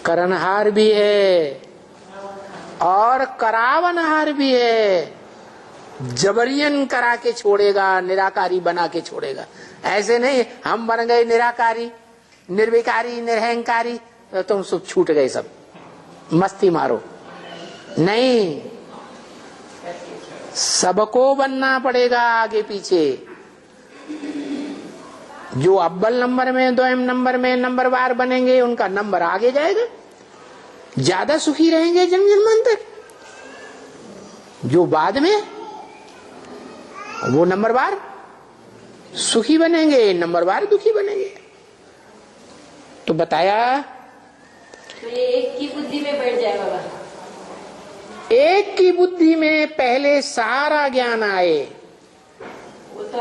करनहार भी है और करावनहार भी है। जबरियन करा के छोड़ेगा, निराकारी बना के छोड़ेगा। ऐसे नहीं हम बन गए निराकारी, निर्विकारी, निरहंकारी, तो तुम सब छूट गए, सब मस्ती मारो। नहीं, सबको बनना पड़ेगा आगे पीछे। जो अव्वल नंबर में, द्वयम नंबर में नंबरवार बनेंगे उनका नंबर आगे जाएगा, ज्यादा सुखी रहेंगे जन्म जन्मांतर। जो बाद में, वो नंबरवार सुखी बनेंगे, नंबरवार दुखी बनेंगे। तो बताया तो ये एक की बुद्धि में बैठ जाए बाबा। एक की बुद्धि में पहले सारा ज्ञान आए।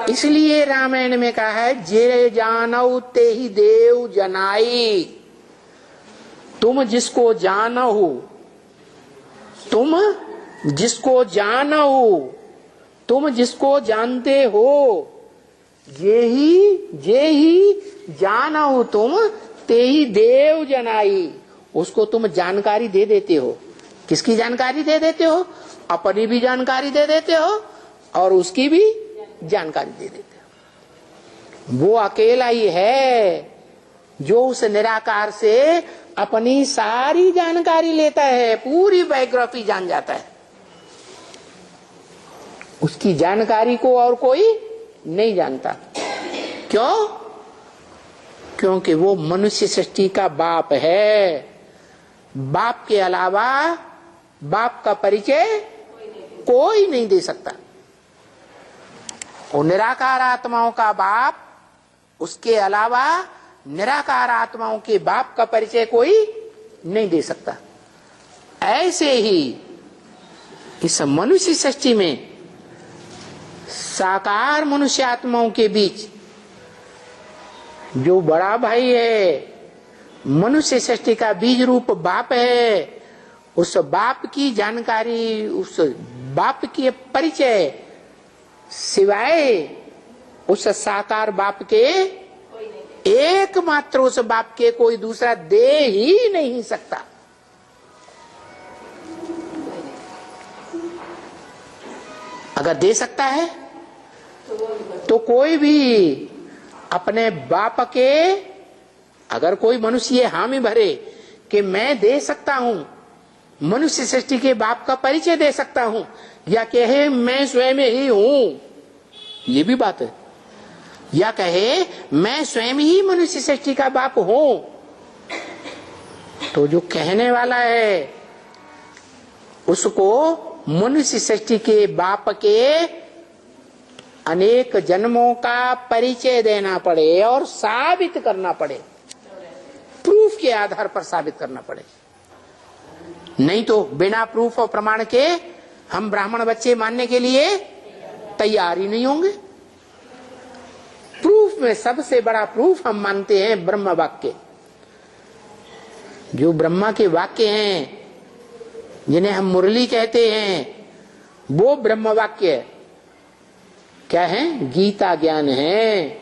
इसलिए रामायण में कहा है, जे जानऊ ते ही देव जनाई। तुम जिसको जानहु, तुम जिसको जानहु, तुम जिसको जानते हो, जे ही जानहु तुम ते ही देव जनाई। उसको तुम जानकारी दे देते हो। किसकी जानकारी दे देते हो? अपनी भी जानकारी दे देते हो और उसकी भी जानकारी दे देते हो। वो अकेला ही है जो उस निराकार से अपनी सारी जानकारी लेता है, पूरी बायोग्राफी जान जाता है। उसकी जानकारी को और कोई नहीं जानता। क्यों? क्योंकि वो मनुष्य सृष्टि का बाप है। बाप के अलावा बाप का परिचय कोई नहीं दे सकता। वो निराकार आत्माओं का बाप, उसके अलावा निराकार आत्माओं के बाप का परिचय कोई नहीं दे सकता। ऐसे ही इस मनुष्य सृष्टि में साकार मनुष्य आत्माओं के बीच जो बड़ा भाई है, मनुष्य सृष्टि का बीज रूप बाप है, उस बाप की जानकारी, उस बाप के परिचय सिवाय उस साकार बाप के एकमात्र उस बाप के कोई दूसरा दे ही नहीं सकता। अगर दे सकता है तो कोई भी अपने बाप के, अगर कोई मनुष्य ये हामी भरे कि मैं दे सकता हूं, मनुष्य सृष्टि के बाप का परिचय दे सकता हूं, या कहे मैं स्वयं ही हूं, ये भी बात है, या कहे मैं स्वयं ही मनुष्य सृष्टि का बाप हूं, तो जो कहने वाला है उसको मनुष्य सृष्टि के बाप के अनेक जन्मों का परिचय देना पड़े और साबित करना पड़े, प्रूफ के आधार पर साबित करना पड़े। नहीं तो बिना प्रूफ और प्रमाण के हम ब्राह्मण बच्चे मानने के लिए तैयार ही नहीं होंगे। प्रूफ में सबसे बड़ा प्रूफ हम मानते हैं ब्रह्म वाक्य। जो ब्रह्मा के वाक्य हैं, जिन्हें हम मुरली कहते हैं, वो ब्रह्म वाक्य क्या है? गीता ज्ञान है।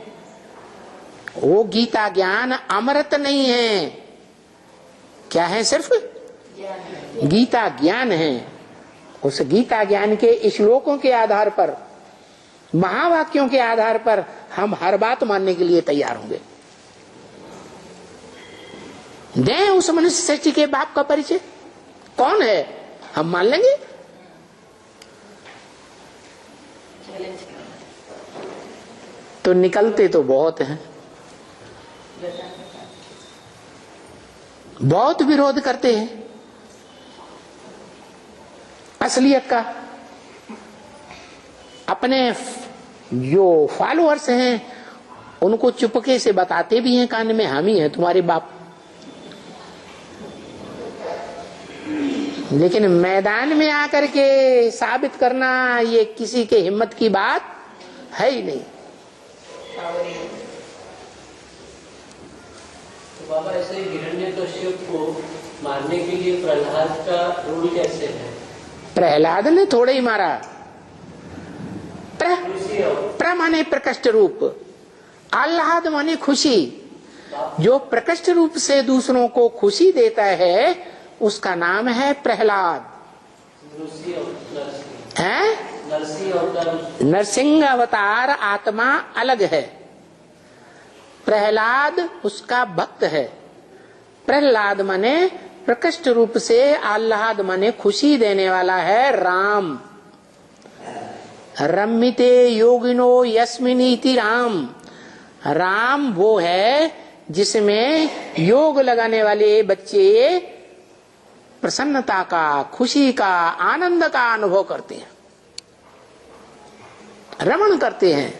वो गीता ज्ञान अमृत नहीं है। क्या है? सिर्फ गीता ज्ञान है। उस गीता ज्ञान के श्लोकों के आधार पर, महावाक्यों के आधार पर हम हर बात मानने के लिए तैयार होंगे। दें उस मनुष्य सृष्टि के बाप का परिचय, कौन है, हम मान लेंगे। तो निकलते तो बहुत हैं, बहुत विरोध करते हैं असलियत का। अपने जो फॉलोअर्स हैं उनको चुपके से बताते भी हैं कान में, हम ही हैं तुम्हारे बाप। लेकिन मैदान में आकर के साबित करना ये किसी के हिम्मत की बात है ही नहीं। तो बाबा ऐसे हिरण्यकश्यप को मारने के लिए प्रहलाद का रोल कैसे है? प्रहलाद ने थोड़े ही मारा। प्र माने प्रकट रूप, आह्लाद माने खुशी। जो प्रकृष्ट रूप से दूसरों को खुशी देता है उसका नाम है प्रहलाद। है नरसिंह अवतार आत्मा अलग है, प्रहलाद उसका भक्त है। प्रहलाद माने प्रकृष्ट रूप से आह्लाद माने खुशी देने वाला है राम। रमिते योगिनो यस्मिनीति राम, राम वो है जिसमें योग लगाने वाले बच्चे प्रसन्नता का, खुशी का, आनंद का अनुभव करते हैं, रमण करते हैं।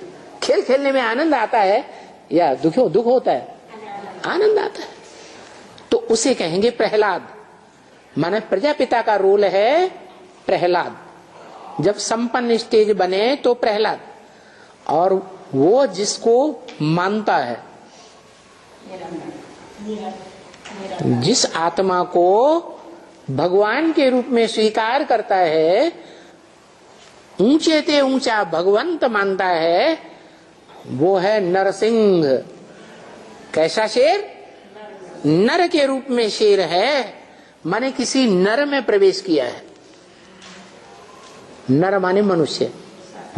खेल खेलने में आनंद आता है या दुख होता है? आनंद आता है। तो उसे कहेंगे प्रहलाद। माने प्रजापिता का रोल है प्रहलाद। जब संपन्न स्टेज बने तो प्रहलाद, और वो जिसको मानता है, जिस आत्मा को भगवान के रूप में स्वीकार करता है, ऊंचे ते ऊंचा भगवंत मानता है, वो है नरसिंह। कैसा शेर? नर के रूप में शेर है, माने किसी नर में प्रवेश किया है। नर माने मनुष्य,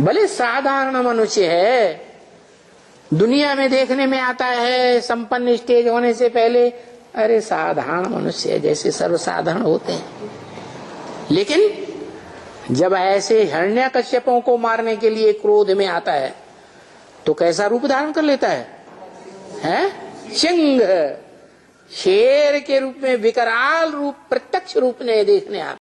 भले साधारण मनुष्य है, दुनिया में देखने में आता है संपन्न स्टेज होने से पहले अरे साधारण मनुष्य जैसे सर्वसाधारण होते हैं, लेकिन जब ऐसे हिरण्यकश्यपों को मारने के लिए क्रोध में आता है तो कैसा रूप धारण कर लेता है? सिंह, शेर के रूप में विकराल रूप, प्रत्यक्ष रूप में देखने आता